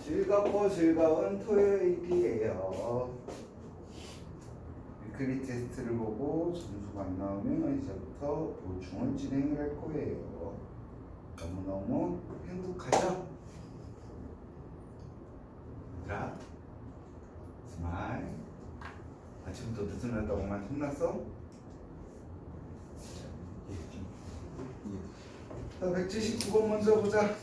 즐겁고 즐거운 토요일이에요. 위클리 테스트를 보고 점수가 안 나오면 이제부터 보충을 진행할 거예요. 너무너무 행복하죠? 얘들아, 스마일. 아침부터 늦어났다고 말 혼났어? 자, 179번 먼저 보자.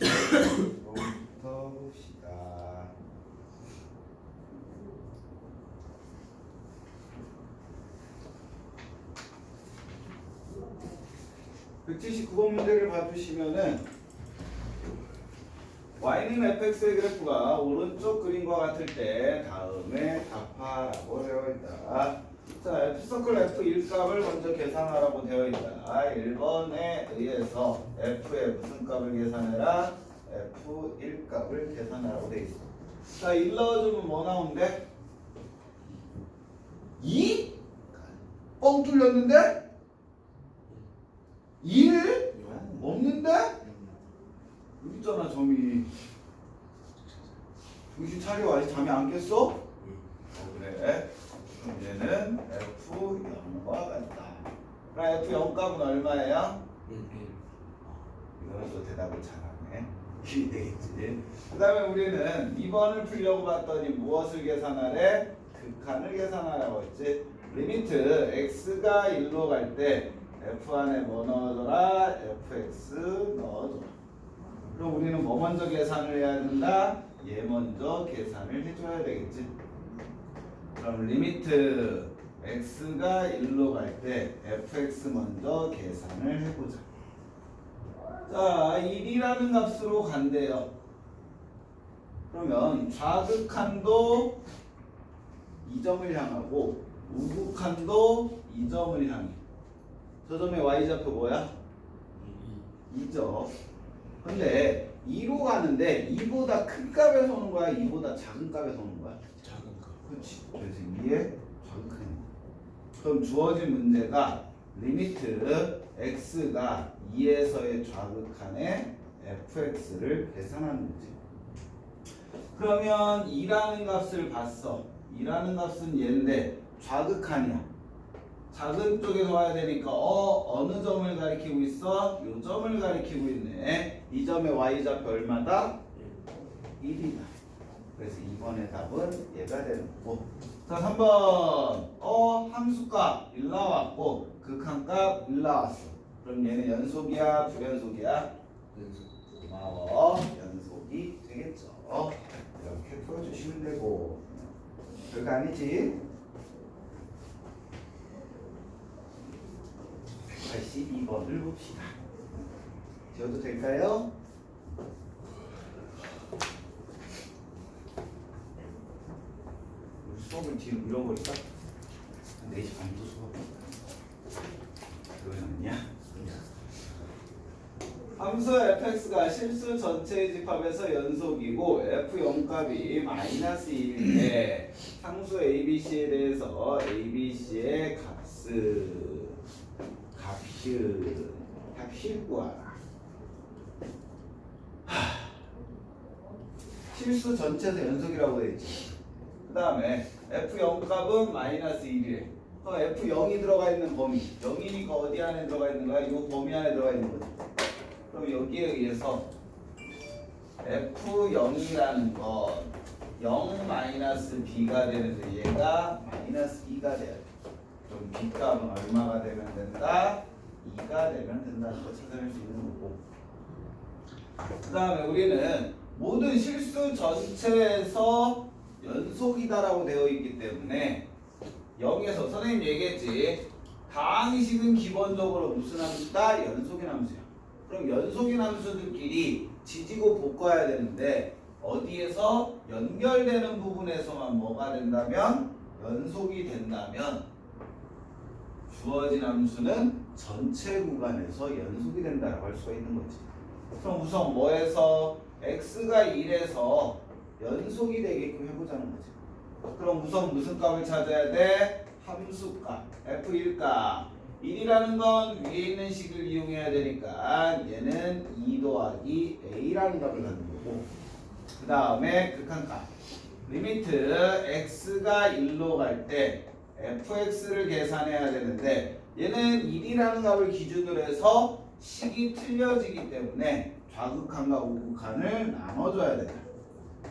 179번부터 봅시다. 179번 문제를 봐주시면은 y는 fx의 그래프가 오른쪽 그림과 같을 때 다음에 답하라고 되어 있다. 자, f서클 f1 값을 먼저 계산하라고 되어 있다. 1번에 의해서 f의 무슨 값을 계산해라? f1 값을 계산하라고 되어 있어. 자, 1 넣어주면 뭐 나오는데? 2? 뻥 뚫렸는데? 1? 없는데? 여기 있잖아, 점이. 정신 차려. 아직 잠이 안 깼어? 그래. 그럼 얘는 F0과 같다. 그럼 F0 값은 얼마예요? 이거는 또 대답을 잘하네. 이게 되겠지. 그 다음에 우리는 2번을 풀려고 봤더니 무엇을 계산하래? 극한을 계산하라고 했지. 리미트 x가 1로 갈 때 f 안에 뭐 넣어줘라? fx 넣어줘라. 그럼 우리는 뭐 먼저 계산을 해야 된다? 얘 먼저 계산을 해줘야 되겠지. 그럼 리미트 x가 1로 갈 때 fx 먼저 계산을 해보자. 자, 1이라는 값으로 간대요. 그러면 좌극한도 2점을 향하고 우극한도 2점을 향해. 저 점의 y좌표 뭐야? 2죠. 근데 2로 가는데 2보다 큰 값에서 오는 거야? 2보다 작은 값에서 오는 거야? 작은 거. 그렇지. 그래서 2의 좌극한이. 그럼 주어진 문제가 리미트 x가 2에서의 좌극한에 fx를 계산하는 거지. 그러면 2라는 값을 봤어. 2라는 값은 얘인데 좌극한이야. 작은 쪽에서 와야 되니까 어느 점을 가리키고 있어? 요 점을 가리키고 있네. 이 점의 y좌표 얼마다? 1이다. 그래서 2번의 답은 얘가 되는 거고. 자, 3번 함수값 1 나왔고 극한값 1 나왔어. 그럼 얘는 연속이야? 불연속이야? 연속. 고마워. 연속이 되겠죠. 이렇게 풀어주시면 되고. 별거 아니지? 182번을 봅시다. 지워도 될까요? 우리 수업을 뒤로 밀어버릴까? 4시 반도 수업. 그건 아니야? 함수 fx가 실수 전체의 집합에서 연속이고 f0 값이 -1일 때 상수 abc에 대해서 abc의 값을 구하라. 실수 전체에서 연속이라고 되어있지. 그 다음에 f0 값은 -1이래. 그럼 f0이 들어가 있는 범위, 0이니까 어디 안에 들어가 있는 거야? 이 범위 안에 들어가 있는 거지. 그럼 여기에 의해서 f0이라는 건 0-b가 되는데 얘가 -2가 돼야 돼. 그럼 b 값은 얼마가 되면 된다? 2가 되면 된다는 걸 찾아낼 수 있는 거고. 그 다음에 우리는 모든 실수 전체에서 연속이다라고 되어 있기 때문에 0에서 선생님 얘기했지. 다항식은 기본적으로 무슨 함수다? 연속인 함수야. 그럼 연속인 함수들끼리 지지고 볶아야 되는데 어디에서 연결되는 부분에서만 뭐가 된다면? 연속이 된다면 주어진 함수는 전체 구간에서 연속이 된다고 할 수가 있는 거지. 그럼 우선 뭐에서? x가 1에서 연속이 되게끔 해보자는 거지. 그럼 우선 무슨 값을 찾아야 돼? 함수값 f1값 1이라는 건 위에 있는 식을 이용해야 되니까 얘는 2 더하기 a라는 값을 갖는 거고 그 다음에 극한값 리미트 x가 1로 갈 때 fx를 계산해야 되는데 얘는 1이라는 값을 기준으로 해서 식이 틀려지기 때문에 좌극한과 우극한을 나눠줘야 된다.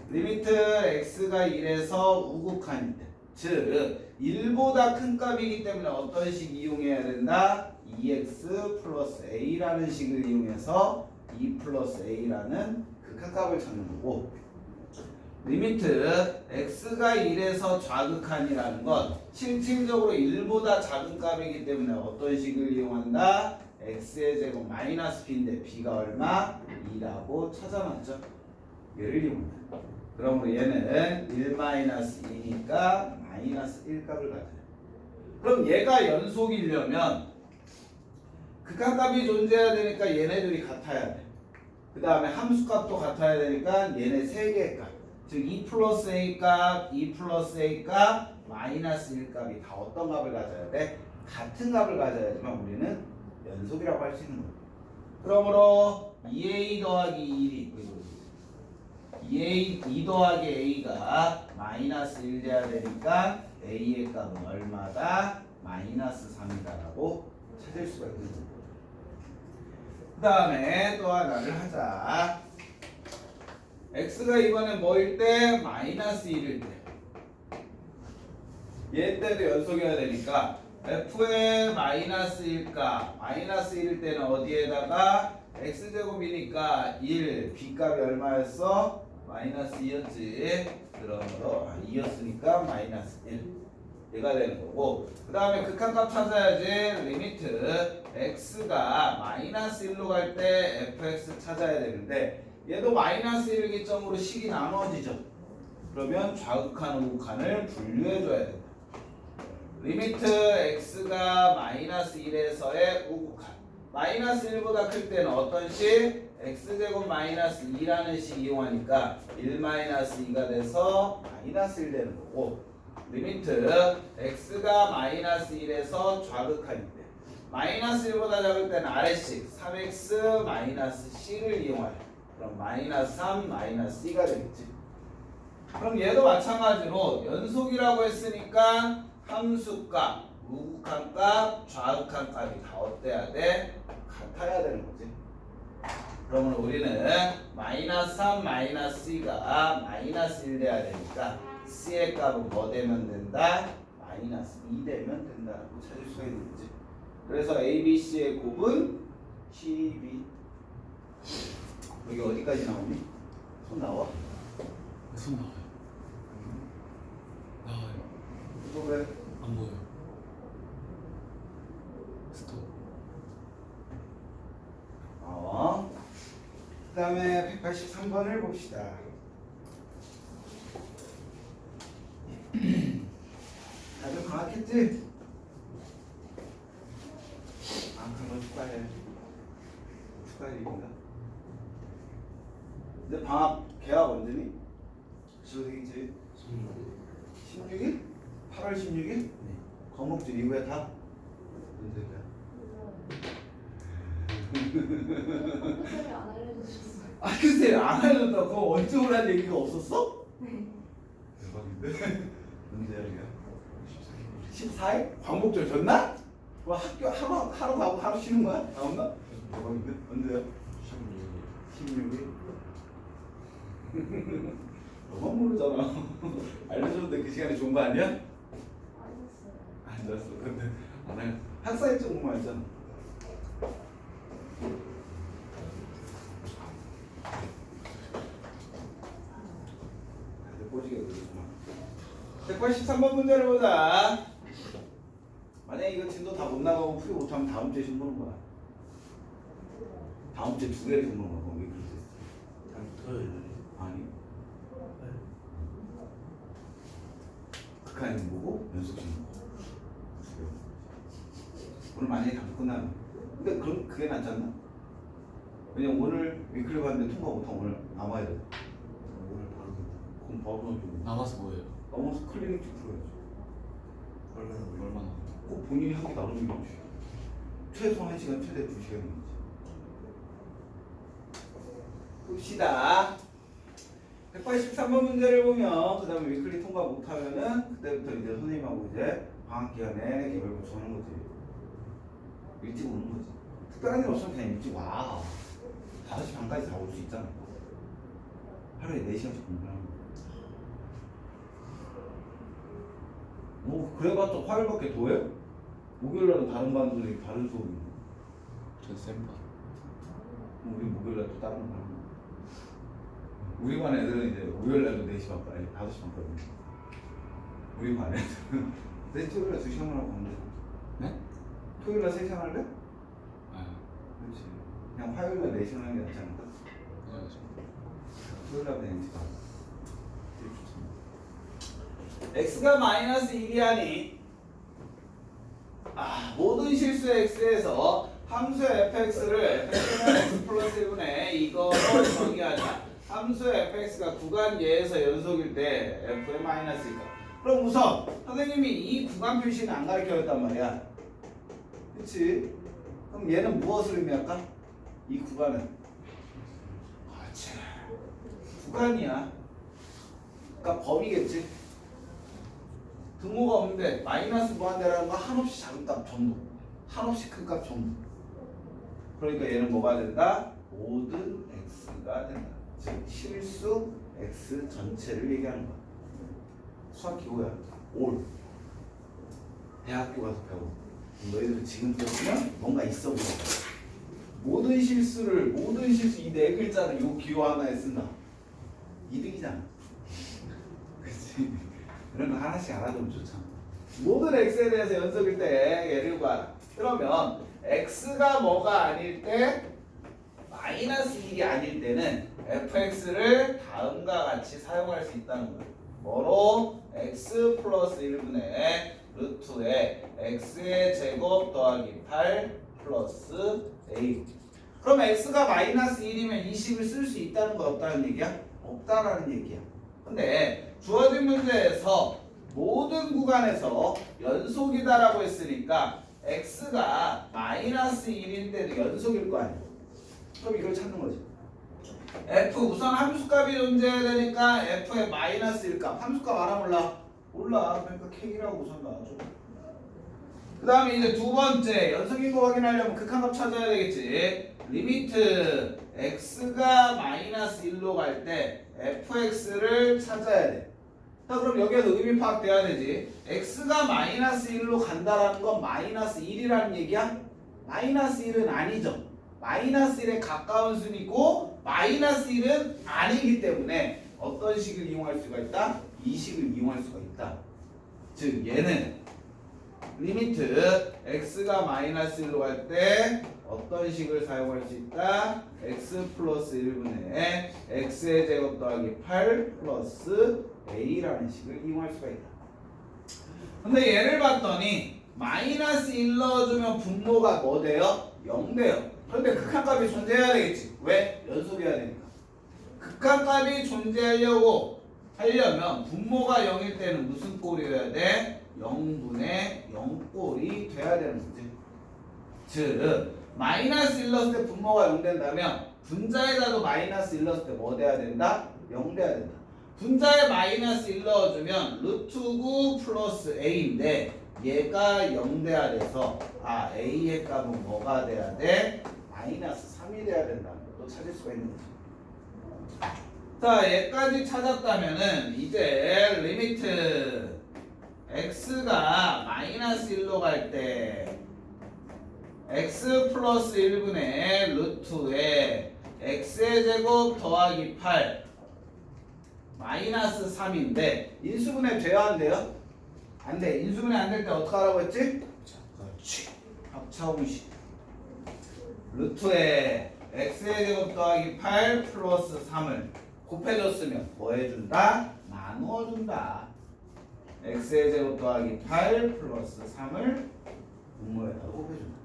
리미트 x가 1에서 우극한일 때, 즉 1보다 큰 값이기 때문에 어떤 식 이용해야 된다? 2x 플러스 a라는 식을 이용해서 2 플러스 a라는 극한값을 찾는 거고 리미트 x가 1에서 좌극한이라는 건 실질적으로 1보다 작은 값이기 때문에 어떤 식을 이용한다? x의 제곱 마이너스 b인데 b가 얼마? 2라고 찾아놨죠. 얘를 이용한다. 그러므로 얘는 1 마이너스 2니까 마이너스 1 값을 가져요. 그럼 얘가 연속이려면 극한값이 존재해야 되니까 얘네들이 같아야 돼. 그 다음에 함수값도 같아야 되니까 얘네 세 개의 값. 즉 2 플러스 a 값, 2 플러스 a 값, 마이너스 1 값이 다 어떤 값을 가져야 돼? 같은 값을 가져야지만 우리는 연속이라고 할 수 있는 거예요. 그러므로 2a 더하기 1이 2 더하기 a가 마이너스 1 돼야 되니까 a의 값은 얼마다? 마이너스 3이다라고 찾을 수가 있는 거예요. 그 다음에 또 하나를 하자. x가 이번에 뭐일 때? 마이너스 1일 때. 얘 때도 연속이어야 되니까 f의 마이너스 1값 마이너스 1일 때는 어디에다가 x제곱이니까 1 b값이 얼마였어? 마이너스 2였지. 그러므로 2였으니까 마이너스 1 얘가 되는 거고 그 다음에 극한값 찾아야지. 리미트 x가 마이너스 1로 갈 때 fx 찾아야 되는데 얘도 마이너스 1을 기점으로 식이 나눠지죠. 그러면 좌극한 우극한을 분류해줘야 된다. 리미트 x가 마이너스 1에서의 우극한 마이너스 1보다 클 때는 어떤 식? x제곱 마이너스 2라는 식 이용하니까 1 마이너스 2가 돼서 마이너스 1 되는 거고 리미트 x가 마이너스 1에서 좌극한일 때 마이너스 1보다 작을 때는 아래식 3x 마이너스 c를 이용하여 그럼 마이너스 3 마이너스 c가 되겠지. 그럼 얘도 마찬가지로 연속이라고 했으니까 함수값, 우극한값, 좌극한값이 다 어때야 돼? 같아야 되는 거지. 그러면 우리는 마이너스 3 마이너스 c가 마이너스 1 돼야 되니까 c의 값은 뭐 되면 된다? 마이너스 2 되면 된다고 찾을 수가 있는 거지. 그래서 a, b, c의 곱은 12. 여기 어디까지 나오니? 손 나와? 손 나와요. 나와요. 이거 왜? 안 보여요. 스톱. 그 다음에 183번을 봅시다. 다들 방학했지? 안 그런 거 축하해. 축하해 일인가? 근데 방학 개학 언제니? 16일이지? 16일? 8월 16일? 네. 과목들 이후에 다? 언제야? 선생님이 안 알려주셨어요. 아 글쎄 안 알려줬다. 그거 언제 오라는 얘기가 없었어? 네. 대박인데? 언제야 이게? 14일? 광복절 전날? 뭐 학교 하루 가고 하루 쉬는 거야? 나온다? 대박인데? 언제야? 16일? 너만 모르잖아. 알려줬는데 그 시간이 좋은 거 아니야? 아니었어요. 안 잤어. 근데 안 해. 학사일 정도만 했잖아. 다들 꼬지게 그러지만. 183번 문제를 보자. 만약에 이거 진도 다 못 나가고 풀이 못하면 다음 주에 시험 보는 거야. 다음 주에 두 개를 시험 보는 거야. 왜 그럴 수 있어? 토요일. 아니. 극한이 보고 연속 시험 보고. 오늘 만약에 다 끝나면. 근데 그럼 그게 낫지 않나? 왜냐면 오늘 위클리 봤는데 통과 못하면 오늘 남아야 돼. 오늘 바로 그럼 바로 넘기고. 남아서 뭐예요? 넘어서 클리닉 쭉 들어야지. 얼마나? 꼭 본인이 하기 나름이겠지. 최소 1시간, 최대 2시간이지. 봅시다. 183번 문제를 보면 그 다음에 위클리 통과 못하면은 그때부터 이제 선생님하고 이제 방학 기간에 개별 보충하는 거지. 일찍 오는 거지. 특별한 일 없으면 그냥 일찍 와. 5시 반까지 다 올 수 있잖아. 하루에 4시간씩 공부하는 거. 뭐 그래봤자 화요일밖에 더 해? 목요일날도 다른 반들이 다른 수업이 있는 거. 전 쌤반. 우리 목요일날 또 다른 거 하는 거. 우리 반 애들은 이제 목요일날도 4시 반까지, 5시 반까지. 우리 반 애들은 내 토요일날 2시간 하고 가면 돼. 네? 토요일날 3시간 할래? 아, 그렇지. 그냥 화요일날 4시간 하는 게 낫지 않을까? 그래가지고. 토요일날 그냥 일찍 가. x가 마이너스 1이 하니 모든 실수 x에서 함수 fx를 fx는 x 플러스 1분의 이거로 정의하자. 함수 fx가 구간예에서 연속일 때 f의 마이너스니까. 그럼 우선 선생님이 이 구간 표시는 안 가르쳐줬단 말이야. 그치? 그럼 얘는 무엇을 의미할까? 이 구간은 그렇지. 구간이야. 그러니까 범위겠지. 등호가 없는데 마이너스 무한대라는 거 한없이 작은 값 전부, 한없이 큰 값 전부. 그러니까 얘는 뭐가 된다? 모든 x가 된다. 즉 실수 x 전체를 얘기하는 거야. 수학 기호야. 올. 대학교 가서 배워. 너희들은 지금 배우면 뭔가 있어 보여. 모든 실수 이 네 글자를 요 기호 하나에 쓴다. 이득이잖아. 그치? 이런 거 하나씩 알아두면 좋잖아. 모든 x에 대해서 연속일 때 얘를 구하라. 그러면 x가 뭐가 아닐 때 마이너스 1이 아닐 때는 fx를 다음과 같이 사용할 수 있다는 거야. 뭐로? x 플러스 1분의 루트에 x의 제곱 더하기 8 플러스 a. 그럼 x가 마이너스 1이면 20을 쓸 수 있다는 건 없다는 얘기야? 없다라는 얘기야. 근데 주어진 문제에서 모든 구간에서 연속이다라고 했으니까 x가 마이너스 1일 때도 연속일 거 아니야. 그럼 이걸 찾는 거지. f 우선 함수값이 존재해야 되니까 f의 마이너스 1값. 함수값 알아 몰라? 몰라. 그러니까 k라고 우선 놔줘. 그 다음에 이제 두 번째 연속인 거 확인하려면 극한값 찾아야 되겠지. 리미트 x가 마이너스 1로 갈 때 fx를 찾아야 돼. 자, 그럼 여기에서 의미 파악돼야 되지. x가 마이너스 1로 간다라는 건 마이너스 1이라는 얘기야? 마이너스 1은 아니죠. 마이너스 1에 가까운 수니고 마이너스 1은 아니기 때문에 어떤 식을 이용할 수가 있다? 이 식을 이용할 수가 있다. 즉 얘는 리미트 x가 마이너스 1로 갈 때 어떤 식을 사용할 수 있다? x 플러스 1분의 x의 제곱 더하기 8 플러스 a라는 식을 이용할 수가 있다. 근데 얘를 봤더니 마이너스 1 넣어주면 분모가 뭐 돼요? 0 돼요. 그런데 극한값이 존재해야 되겠지. 왜? 연속해야 되니까. 극한값이 존재하려면 분모가 0일 때는 무슨 꼴이어야 돼? 0분의 0꼴이 돼야 되는 거지. 즉 마이너스 1 넣었을 때 분모가 0 된다면 분자에다도 마이너스 1 넣었을 때 뭐 돼야 된다? 0 돼야 된다. 분자에 마이너스 1 넣어주면 루트 9 플러스 a인데 얘가 0 돼야 돼서 a의 값은 뭐가 돼야 돼? 마이너스 3이 돼야 된다는 것도 찾을 수가 있는 거지. 자, 얘까지 찾았다면은 이제 리미트 x가 마이너스 1로 갈 때 x 플러스 1분의 루트에 x의 제곱 더하기 8 마이너스 3인데 인수분해 돼요 안 돼요? 안 돼. 인수분해 안 될 때 어떻게 하라고 했지? 그렇지. 합차공식 루트에 x의 제곱 더하기 8 플러스 3을 곱해줬으면 뭐 해준다? 나누어준다. x의 제곱 더하기 8 플러스 3을 분모에다가 곱해준다.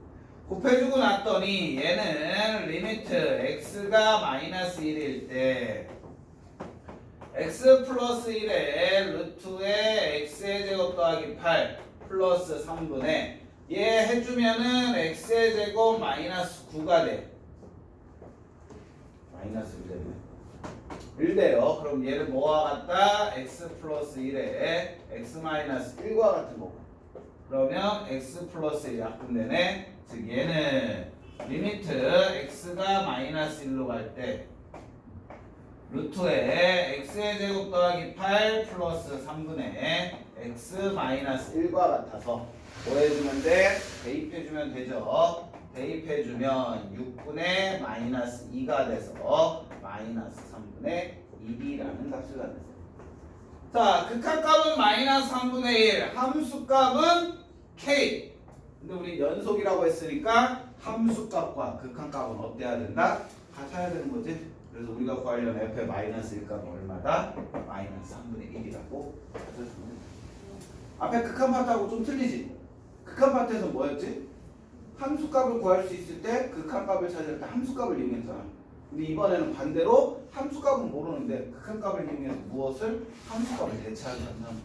곱해주고 났더니 얘는 리미트 x가 마이너스 1일 때 x 플러스 1에 루트에 x의 제곱 더하기 8 플러스 3분의 얘 해주면은 x의 제곱 마이너스 9가 돼. 마이너스 1되네. 1돼요. 그럼 얘를 뭐와 같다? x 플러스 1에 x 마이너스 1과 같은 거고. 그러면 x 플러스 1 약분되네. 즉 얘는 리미트 x가 마이너스 1로 갈 때 루트에 x의 제곱 더하기 8 플러스 3분의 x 마이너스 1과 같아서 뭐 해주면 돼? 대입해주면 되죠. 대입해주면 6분의 마이너스 2가 돼서 마이너스 3분의 1이라는 값을 갖는 거예요. 자, 극한값은 마이너스 3분의 1, 함수값은 k. 근데 우리 연속이라고 했으니까 함수값과 극한값은 어때야 된다? 같아야 되는 거지. 그래서 우리가 구하려는 f의 마이너스 1값은 얼마다? 마이너스 3분의 1이라고 가져주면 돼. 앞에 극한 파트하고 좀 틀리지? 극한 파트에서 뭐였지? 함수값을 구할 수 있을 때 극한값을 찾을 때 함수값을 이용했잖아. 근데 이번에는 반대로 함수값은 모르는데 극한값을 이용해서 무엇을? 함수값을 대체한다는 거지.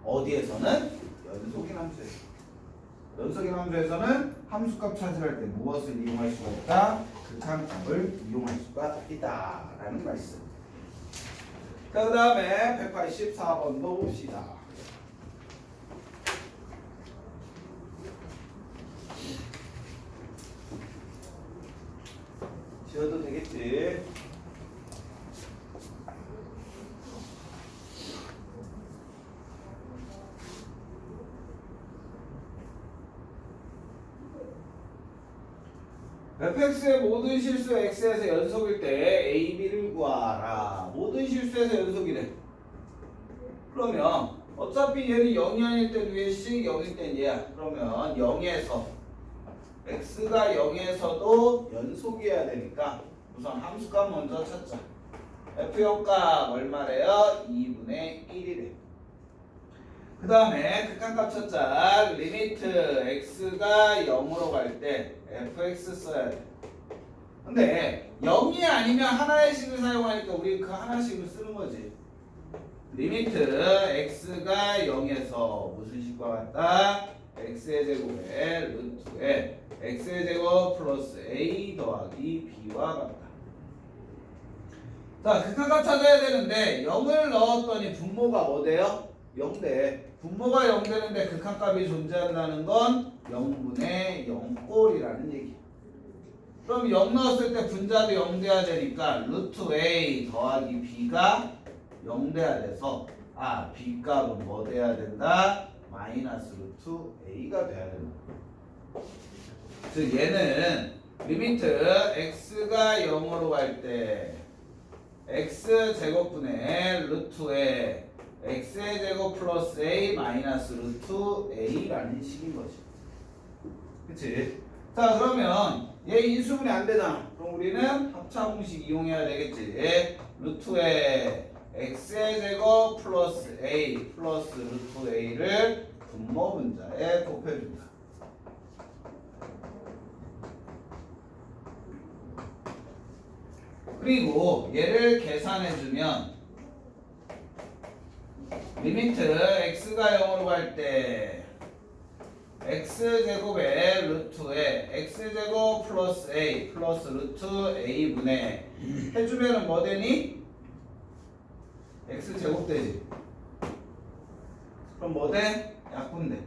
어디에서는? 연속인 함수에서. 연속인 함수에서는 함수값 찾으할 때 무엇을 이용할 수가 있다? 극한값을 이용할 수가 있다 라는 말씀. 자, 그 다음에 184번도 봅시다. 지워도 되겠지? fx의 모든 실수 x에서 연속일 때 a, b를 구하라. 모든 실수에서 연속이래. 그러면 어차피 얘는 0이 아닐 땐 위에씩 0일 땐 얘야. 그러면 0에서 x가 0에서도 연속이어야 되니까 우선 함수값 먼저 찾자. f0값 얼마래요? 2분의 1이래. 그 다음에 극한값 찾자. 리미트 x가 0으로 갈 때 fx 써야 돼. 근데 0이 아니면 하나의 식을 사용하니까 우리 그 하나씩을 쓰는 거지. 리미트 x가 0에서 무슨 식과 같다? x의 제곱에 루트에 x의 제곱 플러스 a 더하기 b와 같다. 자, 극한값 찾아야 되는데 0을 넣었더니 분모가 뭐 돼요? 0대. 분모가 0 되는데 극한값이 존재한다는 건 0분의 0꼴이라는 얘기. 그럼 0 넣었을 때 분자도 0 돼야 되니까 루트 a 더하기 b가 0 돼야 돼서 b 값은 뭐 돼야 된다? 마이너스 루트 a가 돼야 된다. 즉 얘는 리미트 x가 0으로 갈 때 x 제곱분의 루트에 x의 제곱 플러스 a 마이너스 루트 a라는 식인 거지. 그치? 자, 그러면 얘 인수분해 안 되잖아. 그럼 우리는 합차 공식 이용해야 되겠지. 루트에 x의 제곱 플러스 a 플러스 루트 a를 분모 분자에 곱해준다. 그리고 얘를 계산해주면 리미트 x가 0으로 갈 때 x제곱의 루트에 x제곱 플러스 a 플러스 루트 a분의 해주면은 뭐 되니? x제곱 되지. 그럼 뭐 돼? 약분돼.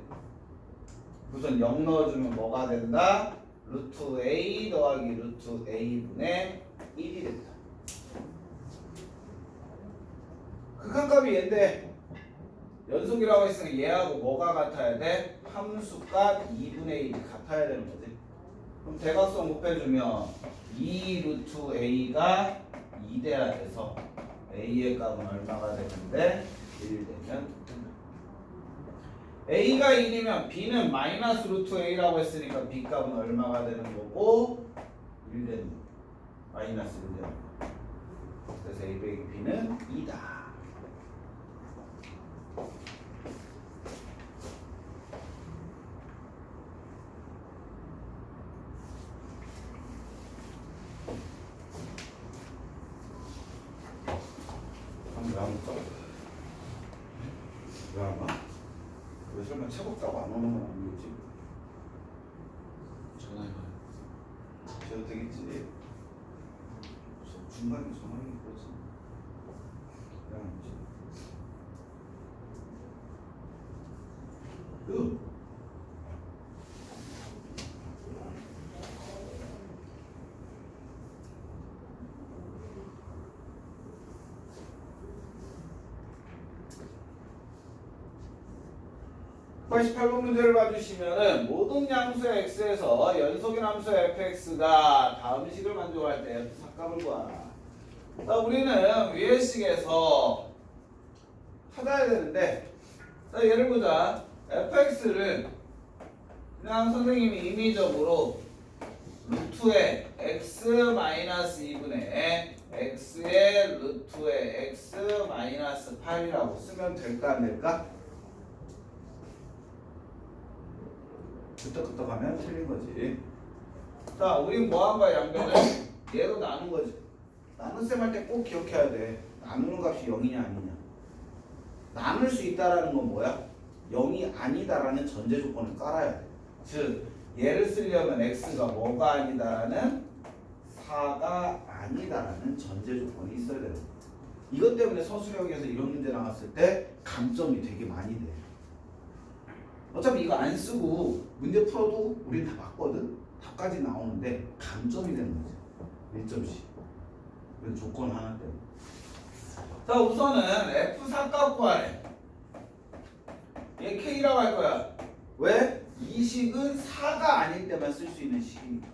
우선 0 넣어주면 뭐가 된다? 루트 a 더하기 루트 a분의 1이 된다. 극한값이 얘인데 연속이라고 했으니까 얘하고 뭐가 같아야 돼? 함수값 2분의 1이 같아야 되는 거지. 그럼 대각선 곱해주면 2 루트 a가 2 돼야 돼서 a의 값은 얼마가 되는데 1 되면 된다. a가 1이면 b는 마이너스 루트 a라고 했으니까 b 값은 얼마가 되는 거고 1 되는 거. 마이너스 1 되는 거. 그래서 a 빼기 b는 2다. 왜 안 와? 왜 설마 책 없다고 안 오는 건 아니겠지? 되겠지. 중간에 정하는 거지. 그냥 이제 그 88번 문제를 봐주시면은 모든 양수 x에서 연속인 함수 fx가 다음 식을 만족할 때 f 삭값을 구하라. 자, 우리는 위의 식에서 찾아야 되는데, 자, 예를 보자. fx를 그냥 선생님이 임의적으로 루트의 x 마이너스 2분의 x의 루트의 x 마이너스 8이라고 쓰면 될까 안 될까? 끄떡끄떡 하면 틀린 거지. 자, 우린 뭐 한 거야, 양변을? 얘로 나눈 거지. 나눈 셈 할 때 꼭 기억해야 돼. 나누는 값이 0이냐 아니냐. 나눌 수 있다라는 건 뭐야? 0이 아니다라는 전제 조건을 깔아야 돼. 즉, 얘를 쓰려면 x가 뭐가 아니다라는 4가 아니다라는 전제 조건이 있어야 돼. 이것 때문에 서술형에서 이런 문제 나왔을 때 감점이 되게 많이 돼. 어차피 이거 안 쓰고 문제 풀어도 우린 다 봤거든? 답까지 나오는데 감점이 되는 거지. 1점씩. 이건 조건 하나 때문에. 자, 우선은 F 삭값 구하래. 얘 K라고 할 거야. 왜? 이 식은 4가 아닐 때만 쓸 수 있는 식이니까.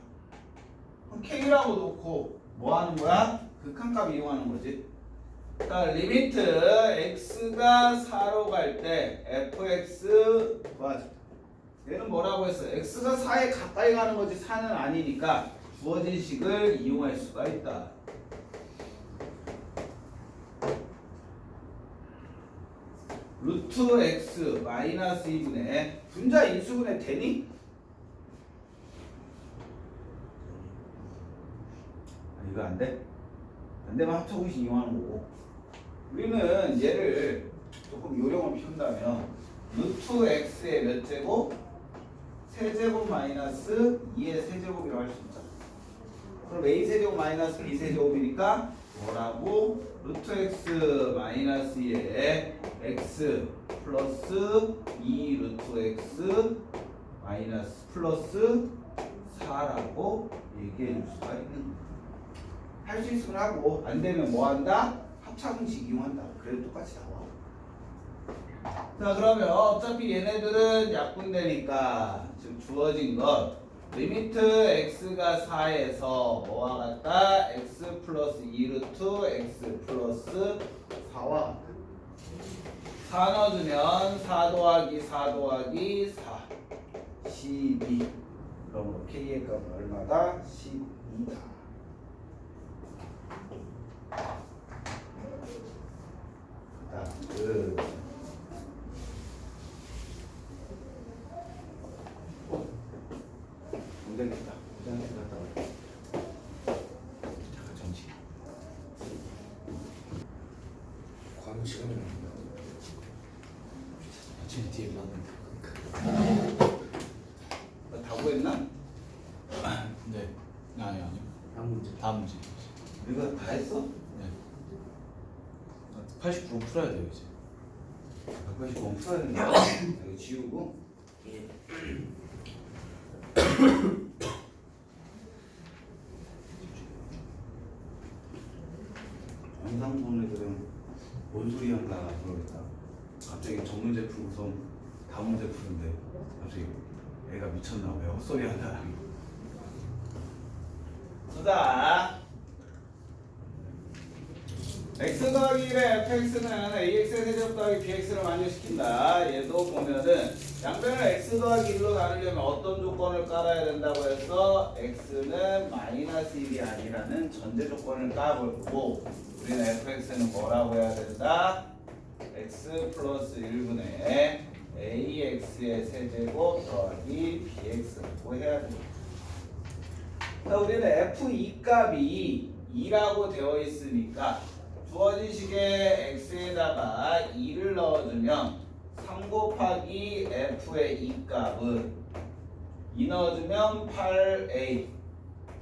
그럼 K라고 놓고 뭐 하는 거야? 극한값 이용하는 거지. 자, 리미트 x가 4로 갈 때 fx 맞아. 얘는 뭐라고 했어? x가 4에 가까이 가는 거지 4는 아니니까 주어진 식을 이용할 수가 있다. 루트 x 마이너스 2분의 분자 인수분해 되니? 이거 안 돼? 안 되면 합쳐공식 이용하는 거고. 우리는 얘를 조금 요령을 피운다면 루트 x의 몇 제곱? 세제곱 마이너스 2의 세제곱이라고 할 수 있잖아. 그럼 a 세제곱 마이너스 b 세제곱이니까 뭐라고? 루트 x 마이너스 2의 x 플러스 2 루트 x 마이너스 플러스 4라고 얘기해 줄 수가 있는 거야. 할 수 있으면 하고 안 되면 뭐 한다? 합차공식 이용한다. 그래도 똑같이 나와. 자, 그러면 어차피 얘네들은 약분되니까 지금 주어진 것 리미트 x가 4에서 뭐와 같다? x 플러스 2루트 x 플러스 4와 같다. 4 넣어주면 4 더하기 4 더하기 4 12. 그럼 k의 값은 얼마다? 12다. 고생했다. 잠깐 정지. 과학 시간이 납니다. 아침에 뒤에 봤는데. 다 구했나? 네. 아니 아니요. 다음 문제. 다음 문제. 이거 다 했어? 네. 80% 풀어야 돼요 이제. 180번 풀어야 된다. 이거 지우고. 예. 영상 보는 애들은 뭔 소리 한다 그러겠다. 갑자기 저 문제 풀고서 다음 문제 푸는데 갑자기 애가 미쳤나 왜 헛소리 한다. 보자. x 더하기 1의 fx는 ax의 세제곱 더하기 bx를 만족시킨다. 얘도 보면은 양변을 x 더하기 1로 나누려면 어떤 조건을 깔아야 된다고 해서 x는 마이너스 1이 아니라는 전제 조건을 까보고 우리는 fx는 뭐라고 해야 된다? x 플러스 1분의 ax의 세제곱 더하기 bx라고 해야 된다. 자, 우리는 f2 값이 2라고 되어 있으니까 주어진 식의 x에다가 2를 넣어주면 3 곱하기 f의 2 값은 2 넣어주면 8a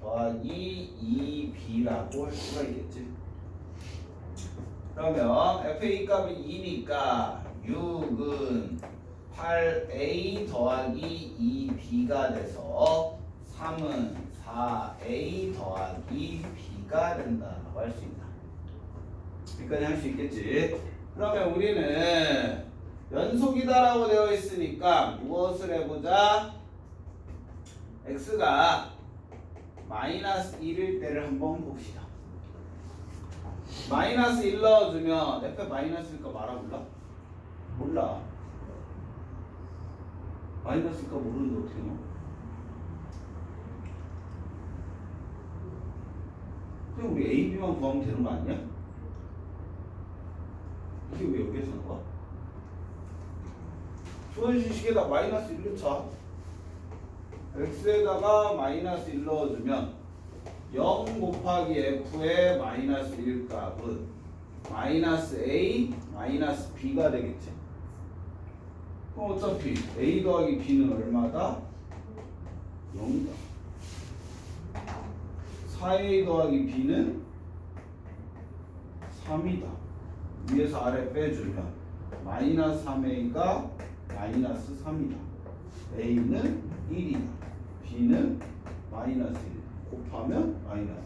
더하기 2b라고 할 수가 있겠지. 그러면 fa 값이 2니까 6은 8a 더하기 2b가 돼서 3은 4a 더하기 b가 된다라고 할 수 있다. 여기까지 할 수 있겠지. 그러면 우리는 연속이다라고 되어 있으니까 무엇을 해보자? x가 마이너스 1일 때를 한번 봅시다. 마이너스 1 넣어주면 f 마이너스일까 말아 몰라? 몰라. 마이너스일까 모르는데 어떻게 넣어? 그냥 우리 A, B만 구하면 되는 거 아니야? 이게 왜 여기에서 나와? 주어진 식에다 마이너스 1을 쳐. x에다가 마이너스 1 넣어주면 0 곱하기 f의 마이너스 1 값은 마이너스 a 마이너스 b가 되겠지. 그럼 어차피 a 더하기 b는 얼마다? 0이다. 4a 더하기 b는 3이다. 위에서 아래 빼주면 마이너스 3a가 마이너스 3이다. a는 1이다. b는 마이너스 1. 곱하면 마이너스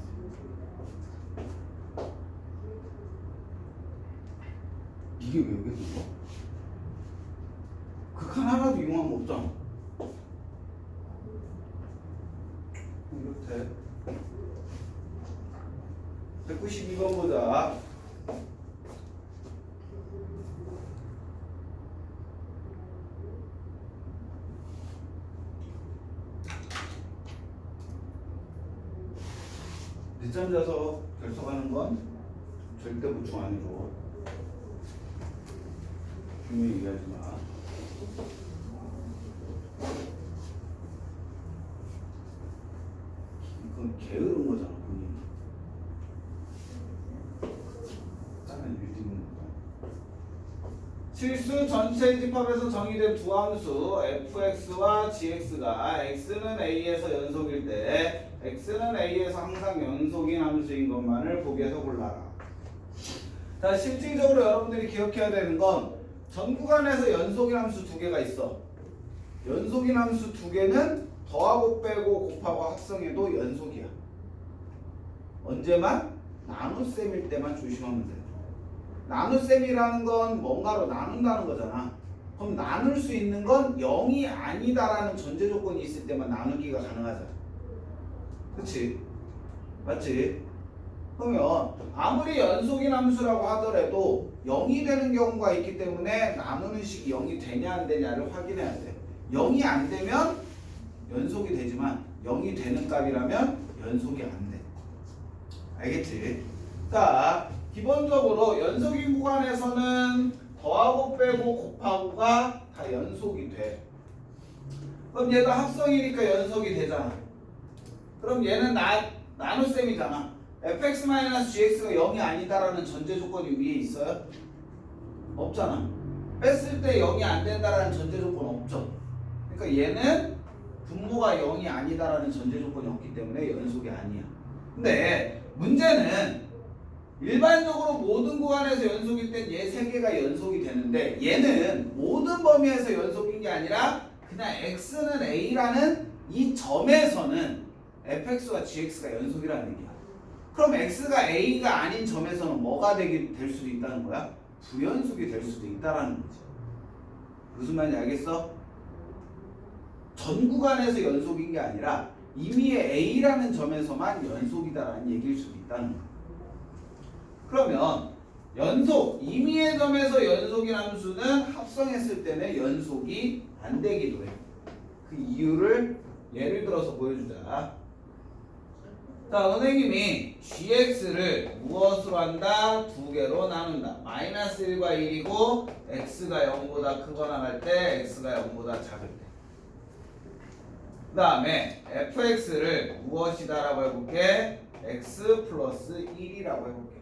1. 이게 왜 여기서 나와? 극한 하나도 이용한 거 없잖아. 이렇게 192번 보자. 늦잠 자서 결석하는 건 절대 보충 안 해줘. 분명히 얘기하지 마. 이건 게으른 거잖아, 본인이. 짜는 일도 있는 거다. 실수 전체 집합에서 정의된 두 함수 fx와 gx가 x는 a에서 연속일 때 x는 a에서 항상 연속인 함수인 것만을 보기에서 골라라. 자, 실질적으로 여러분들이 기억해야 되는 건 전 구간에서 연속인 함수 두 개가 있어. 연속인 함수 두 개는 더하고 빼고 곱하고 합성해도 연속이야. 언제만? 나눗셈일 때만 조심하면 돼. 나눗셈이라는 건 뭔가로 나눈다는 거잖아. 그럼 나눌 수 있는 건 0이 아니다라는 전제 조건이 있을 때만 나누기가 가능하잖아. 그치? 맞지? 그러면 아무리 연속인 함수라고 하더라도 0이 되는 경우가 있기 때문에 나누는 식이 0이 되냐 안 되냐를 확인해야 돼. 0이 안 되면 연속이 되지만 0이 되는 값이라면 연속이 안 돼. 알겠지? 자, 기본적으로 연속인 구간에서는 더하고 빼고 곱하고가 다 연속이 돼. 그럼 얘가 합성이니까 연속이 되잖아. 그럼 얘는 나눗셈이잖아. fx-gx가 0이 아니다라는 전제 조건이 위에 있어요? 없잖아. 뺐을 때 0이 안 된다라는 전제 조건 없죠. 그러니까 얘는 분모가 0이 아니다라는 전제 조건이 없기 때문에 연속이 아니야. 근데 문제는 일반적으로 모든 구간에서 연속일 땐 얘 세 개가 연속이 되는데 얘는 모든 범위에서 연속인 게 아니라 그냥 x는 a라는 이 점에서는 fx와 gx가 연속이라는 얘기야. 그럼 x가 a가 아닌 점에서는 뭐가 될 수도 있다는 거야? 부연속이 될 수도 있다라는 거지. 무슨 말인지 알겠어? 전 구간에서 연속인 게 아니라 임의의 a라는 점에서만 연속이다라는 얘기일 수도 있다는 거야. 그러면 연속, 임의의 점에서 연속인 함수는 합성했을 때는 연속이 안 되기도 해. 그 이유를 예를 들어서 보여주자. 자, 선생님이 gx를 무엇으로 한다? 두 개로 나눈다. 마이너스 1과 1이고 x가 0보다 크거나 할 때 x가 0보다 작을 때. 그 다음에 fx를 무엇이다 라고 해볼게? x 플러스 1이라고 해볼게.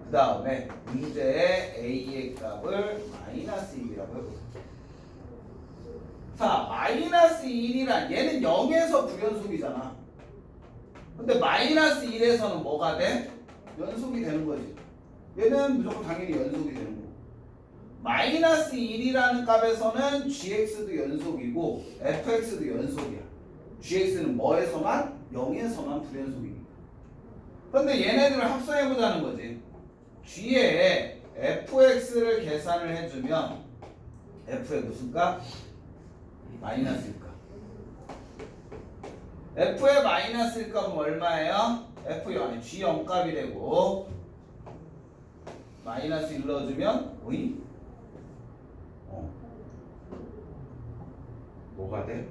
그 다음에 문제의 a의 값을 마이너스 1이라고 해볼게. 자, 마이너스 1이란 얘는 0에서 불연속이잖아. 근데 마이너스 1에서는 뭐가 돼? 연속이 되는 거지. 얘는 무조건 당연히 연속이 되는 거고. 마이너스 1이라는 값에서는 gx도 연속이고 fx도 연속이야. gx는 뭐에서만? 0에서만 불연속이니까. 그런데 얘네들을 합성해보자는 거지. g에 fx를 계산을 해주면 f의 무슨 값? 마이너스 1값. f의 마이너스 1값은 얼마예요? f0, g 0값이 되고 마이너스 1 넣어주면 오이? 뭐가 돼?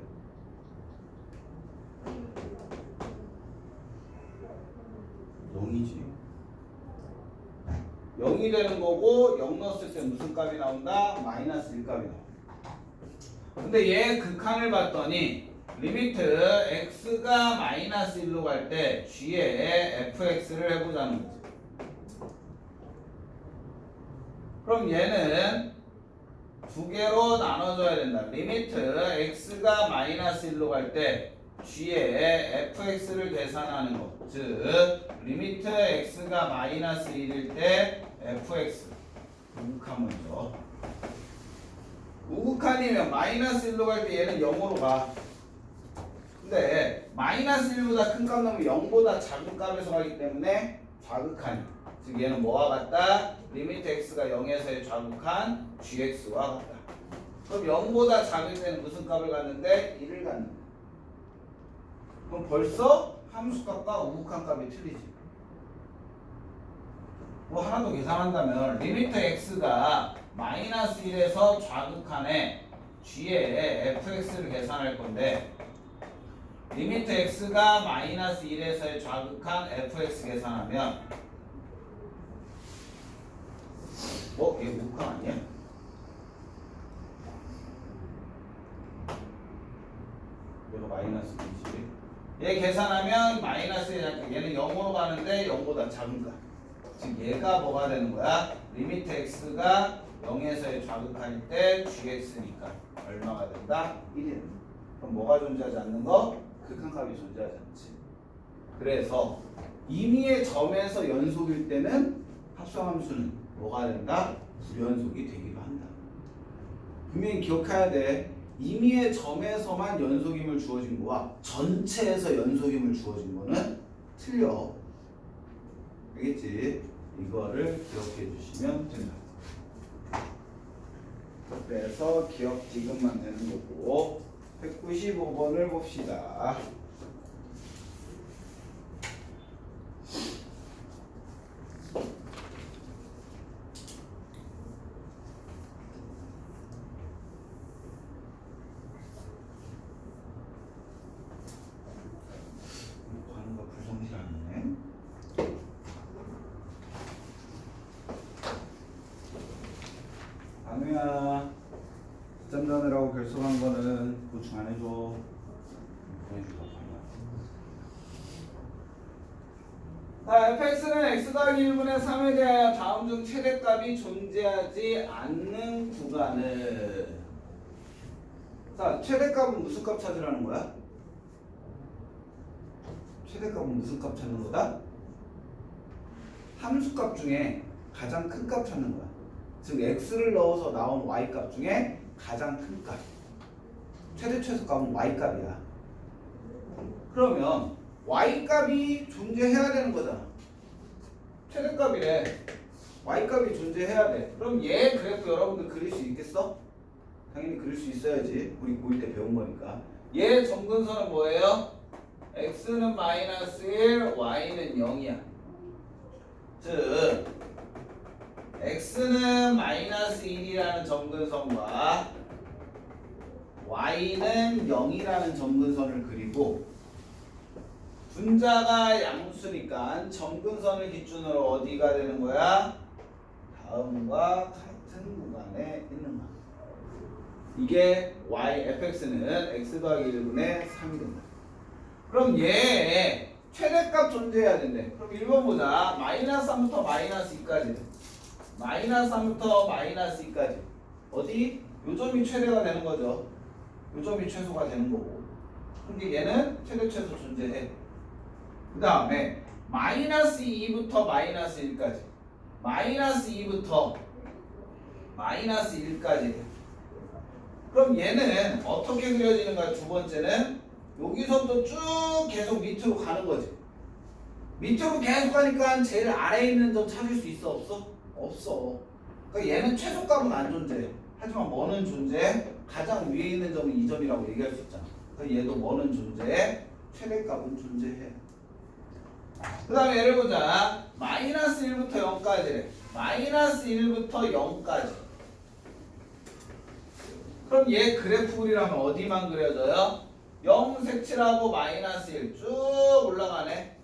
0이지. 0이 되는 거고 0 넣었을 때 무슨 값이 나온다? 마이너스 1값이 나온다. 근데 얘 극한을 봤더니 리미트 x가 마이너스 1로 갈 때 g에 fx를 해보자는 거지. 그럼 얘는 두 개로 나눠줘야 된다. 리미트 x가 마이너스 1로 갈 때 g에 fx를 계산하는 거. 즉 리미트 x가 마이너스 1일 때 fx 우극한 먼저. 우극한이면 마이너스 1로 갈 때 얘는 0으로 가. 근데 마이너스 1보다 큰 값 넣으면 0보다 작은 값에서 가기 때문에 좌극한이. 즉 얘는 뭐와 같다? 리미트 x가 0에서의 좌극한 gx와 같다. 그럼 0보다 작을 때는 무슨 값을 갖는데? 1을 갖는다. 그럼 벌써 함수값과 우극한 값이 틀리지. 뭐 하나 더 계산한다면 리미트 x가 마이너스 1에서 좌극한에 g에 fx를 계산할 건데 리미트 x가 마이너스 1에서의 좌극한 fx 계산하면 얘 우극한 아니야? 얘가 마이너스 2지. 얘 계산하면 마이너스에 얘는 0으로 가는데 0보다 작은 값. 즉 얘가 뭐가 되는 거야? 리미트 x가 0에서의 좌극한일 때 gx니까 얼마가 된다? 1이 된다. 그럼 뭐가 존재하지 않는 거? 극한값이 존재하지 않지. 그래서 임의의 점에서 연속일 때는 합성함수는 뭐가 된다? 불연속이 되기도 한다. 분명히 기억해야 돼. 임의의 점에서만 연속임을 주어진 거와 전체에서 연속임을 주어진 거는 틀려. 알겠지? 이거를 기억해 주시면 된다. 그래서 기억 지금만 되는 거고 195번을 봅시다. 하는 거 불성실하네. 안우야, 짬 자느라고 결석한 거는 보충 안 해줘. 보내주고. 자, fx는 x 더하기 1분의 3에 대하여 다음 중 최대값이 존재하지 않는 구간은. 자, 최대값은 무슨 값 찾으라는 거야? 최대값은 무슨 값 찾는 거다? 함수값 중에 가장 큰 값 찾는 거야. 즉 x를 넣어서 나온 y값 중에 가장 큰 값. 최대 최소값은 y값이야. 그러면 y값이 존재해야 되는 거잖아. 최대값이래. y값이 존재해야 돼. 그럼 얘 그래프 여러분들 그릴 수 있겠어? 당연히 그릴 수 있어야지. 우리 고1 때 배운 거니까. 얘 점근선은 뭐예요? x는 마이너스 1, y는 0이야. 즉 x는 마이너스 1이라는 점근선과 y는 0이라는 점근선을 그리고 분자가 양수니까 점근선을 기준으로 어디가 되는 거야? 다음과 같은 구간에 있는 거야. 이게 fx는 x 더하기 1분의 3이 된다. 그럼 얘 최대값 존재해야 된대. 그럼 1번 보자. 마이너스 3부터 마이너스 2까지. 마이너스 3부터 마이너스 2까지. 어디? 요점이 최대가 되는 거죠. 요점이 최소가 되는 거고. 근데 얘는 최대 최소 존재해. 그 다음에 마이너스 2부터 마이너스 1까지 마이너스 2부터 마이너스 1까지 그럼 얘는 어떻게 그려지는가? 두 번째는 여기서부터 쭉 계속 밑으로 가는 거지. 밑으로 계속 가니까 제일 아래에 있는 점 찾을 수 있어? 없어? 없어. 그러니까 얘는 최소값은 안 존재해. 하지만 뭐는 존재해? 가장 위에 있는 점은 이 점이라고 얘기할 수 있잖아. 그러니까 얘도 뭐는 존재해? 최대값은 존재해. 그 다음에 예를 보자. 마이너스 1부터 0까지래. 마이너스 1부터 0까지. 그럼 얘 그래프 그리려면 어디만 그려져요? 0 색칠하고 마이너스 1 쭉 올라가네.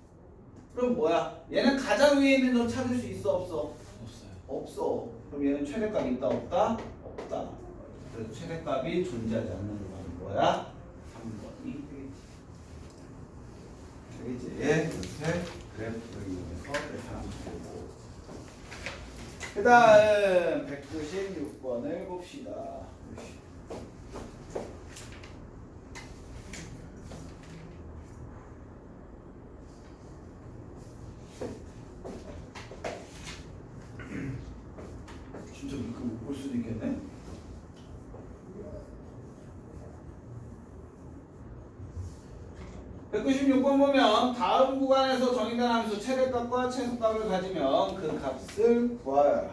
그럼 뭐야? 얘는 가장 위에 있는 점 찾을 수 있어? 없어? 없어요. 없어. 그럼 얘는 최대값 있다 없다? 없다. 그래서 최대값이 존재하지 않는 거 하는 거야. 3번이 되겠지. 이렇게 그래프를 이용해서 계산하면 되고. 그 다음 196번을 봅시다. 진짜 이렇게 못 볼 수도 있겠네. (196번) 보면 다음 구간에서 정의된 함수 최대값과 최소값을 가지면 그 값을 구하여라.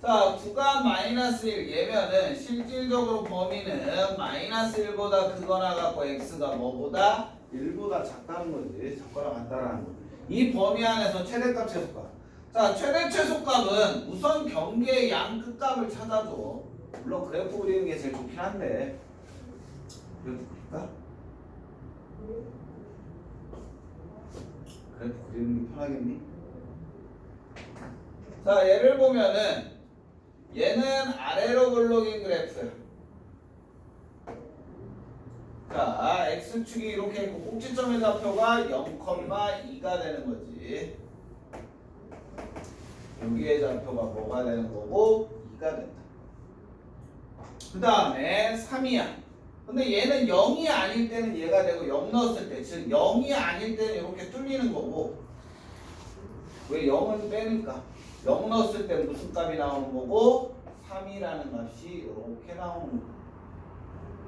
자, 구간 마이너스 1 얘면은 실질적으로 범위는 마이너스 1보다 크거나 같고 x가 뭐보다 1보다 작다는 거지. 작거나 같다라는 거. 이 범위 안에서 최대값 최소값. 자, 최대 최소값은 우선 경계의 양 끝값을 찾아줘. 물론 그래프 그리는 게 제일 좋긴 한데 그래프 그릴까? 그래프 그리는 게 편하겠니? 자, 얘를 보면은 얘는 아래로 볼록인 그래프야. 자, x축이 이렇게 있고 꼭지점의 좌표가 0,2가 되는 거지. 여기의 좌표가 뭐가 되는 거고 2가 된다. 그 다음에 3이야. 근데 얘는 0이 아닐 때는 얘가 되고 0 넣었을 때, 즉 0이 아닐 때는 이렇게 뚫리는 거고. 왜 0은 빼니까 0 넣었을 때 무슨 값이 나오는 거고 3이라는 값이 이렇게 나오는 거고.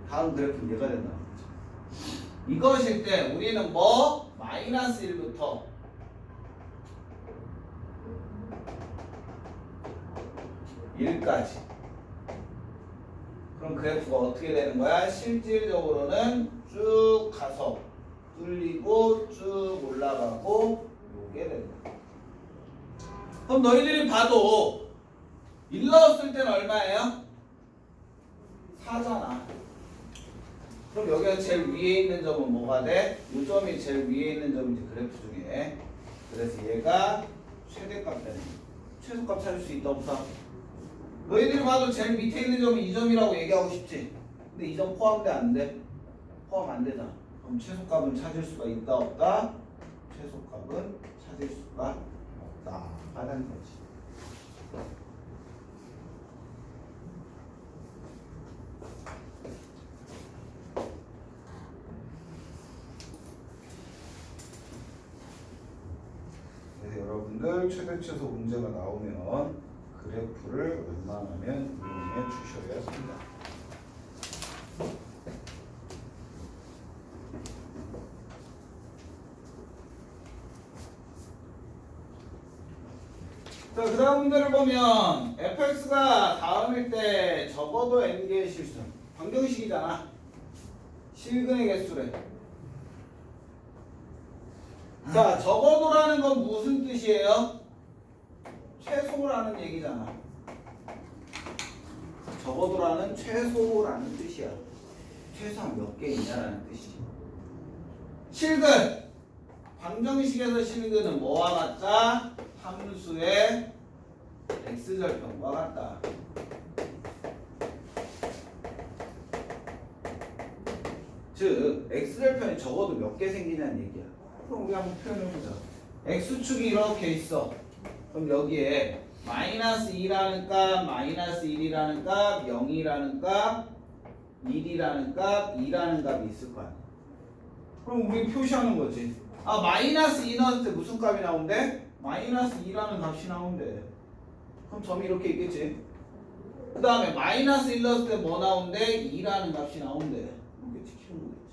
다음 그래프는 얘가 된다. 이것일 때 우리는 뭐? 마이너스 1부터 1까지. 그럼 그래프가 어떻게 되는 거야? 실질적으로는 쭉 가서 뚫리고 쭉 올라가고 요게 된다. 그럼 너희들이 봐도 1 넣었을 때는 얼마예요? 4잖아. 그럼 여기가 제일 위에 있는 점은 뭐가 돼? 이 점이 제일 위에 있는 점이지 그래프 중에. 그래서 얘가 최대값 되는 거야. 최소값 찾을 수 있다 없다? 너희들이 봐도 제일 밑에 있는 점이 이 점이라고 얘기하고 싶지? 근데 이 점 포함돼 안 돼? 포함 안 되잖아. 그럼 최소값은 찾을 수가 있다 없다? 최소값은 찾을 수가 없다 하는 거지. 그래서 여러분들 최대 최소 문제가 나오면 그래프를 웬만하면 이용해 주셔야 합니다. 자, 그 다음 문제를 보면 fx가 다음일 때 적어도 n개의 실수. 방정식이잖아. 실근의 개수래. 자, 적어도라는 건 무슨 뜻이에요? 최소라는 얘기잖아. 적어도라는 최소라는 뜻이야. 최소한 몇 개 있냐라는 뜻이지. 실근. 방정식에서 실근은 뭐와 같다? 함수의 x절편과 같다. 즉 x절편이 적어도 몇 개 생기냐는 얘기야. 그럼 우리 한번 표현해보자. x축이 이렇게 있어. 그럼 여기에 마이너스 2라는 값, 마이너스 1이라는 값, 0이라는 값, 1이라는 값, 2라는 값이 있을 거 아니야. 그럼 우리 표시하는 거지. 아 마이너스 2 넣었을 때 무슨 값이 나온대? 마이너스 2라는 값이 나온대. 그럼 점이 이렇게 있겠지. 그 다음에 마이너스 1 넣었을 때 뭐 나온대? 2라는 값이 나온대. 이렇게 지키는 거겠지.